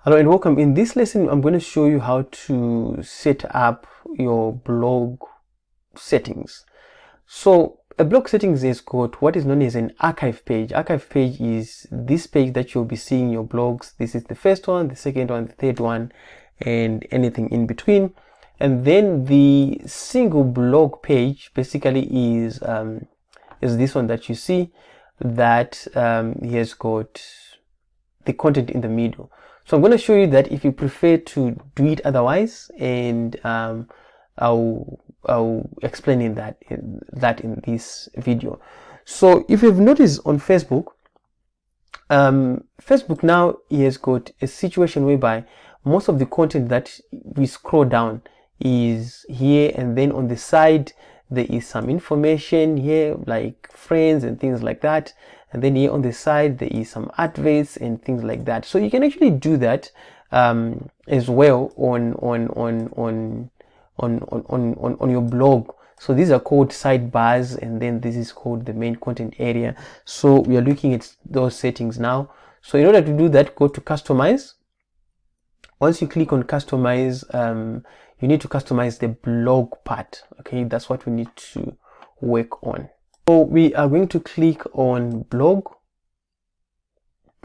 Hello and welcome. In this lesson, I'm going to show you how to set up your blog settings. So a blog settings has got what is known as an archive page. Archive page is this page that you'll be seeing your blogs. This is the first one, the second one, the third one, and anything in between. And then the single blog page basically is this one that you see that has got the content in the middle. So I'm going to show you that if you prefer to do it otherwise, and I'll explain in that in this video. So if you've noticed on Facebook, Facebook now has got a situation whereby most of the content that we scroll down is here, and then on the side there is some information here like friends and things like that, and then here on the side there is some adverts and things like that. So you can actually do that as well on your blog. So these are called sidebars, and then this is called the main content area. So we are looking at those settings now. So in order to do that, go to customize. Once you click on customize, you need to customize the blog part. Okay, that's what we need to work on. So we are going to click on blog,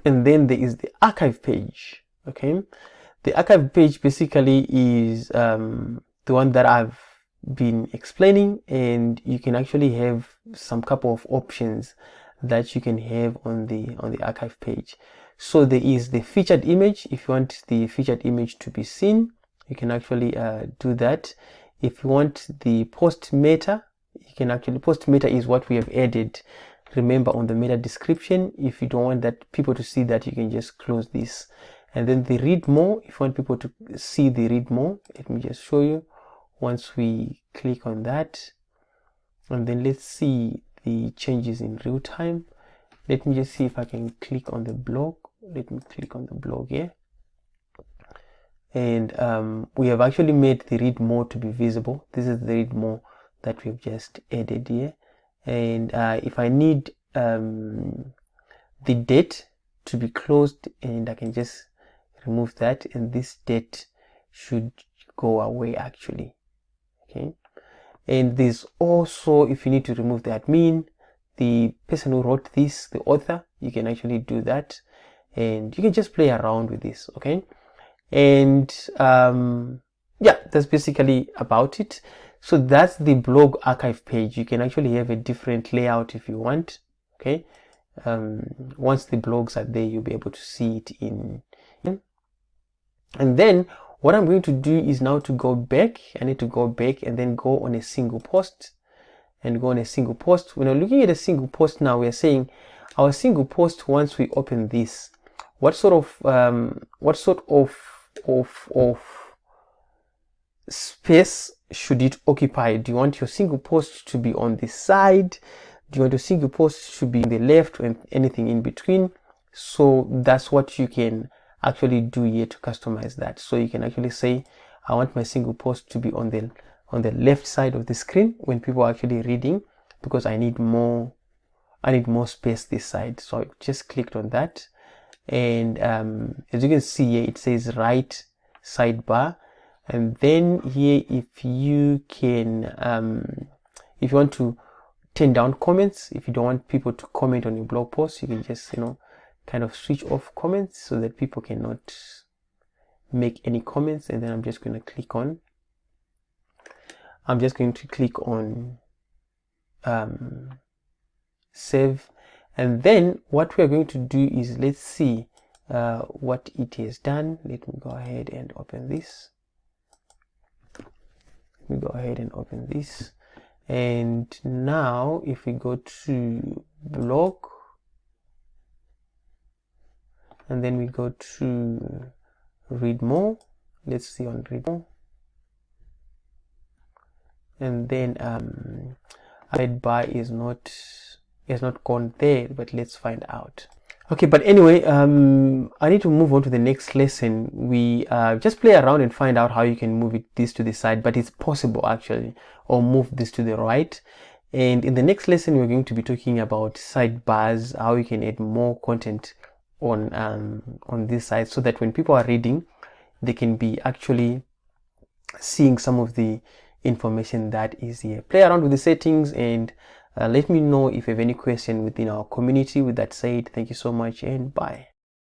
and then there is the archive page. Okay, the archive page basically is the one that I've been explaining, and you can actually have some couple of options that you can have on the archive page. So there is the featured image. If you want the featured image to be seen, you can actually do that. If you want the post meta, you can actually, post meta is what we have added, remember, on the meta description. If you don't want that people to see that, you can just close this. And then the read more, if you want people to see the read more, let me just show you. Once we click on that, and then let's see the changes in real time. Let me just see if I can click on the blog. Let me click on the blog here. And we have actually made the read more to be visible. This is the read more that we've just added here. And if I need the date to be closed, and I can just remove that, and this date should go away actually. Okay, and there's also, if you need to remove the admin, the person who wrote this, the author, you can actually do that, and you can just play around with this. Okay, and yeah, that's basically about it. So that's the blog archive page. You can actually have a different layout if you want. Okay, once the blogs are there, you'll be able to see it in. And then what I'm going to do is now to go back. I need to go back and then go on a single post, and go on a single post. When we're looking at a single post now, we're saying our single post, once we open this, what sort of space should it occupy? Do you want your single post to be on the side? Do you want your single post to be in the left, and anything in between? So that's what you can actually do here to customize that. So you can actually say, I want my single post to be on the left side of the screen when people are actually reading, because I need more space this side. So I just clicked on that, and as you can see here, it says right sidebar. And then here, if you can if you want to turn down comments, if you don't want people to comment on your blog post, you can just kind of switch off comments so that people cannot make any comments. And then I'm just going to click on save. And then what we are going to do is, let's see what it has done. Let me go ahead and open this. And now if we go to blog, and then we go to read more, let's see on read more, and then sidebar is not gone there, but let's find out. Okay, but anyway, I need to move on to the next lesson. We just play around and find out how you can move this to the side, but it's possible actually, or move this to the right. And in the next lesson, we're going to be talking about sidebars, how you can add more content on this side, so that when people are reading, they can be actually seeing some of the information that is here. Play around with the settings and let me know if you have any question within our community. With that said, thank you so much and bye.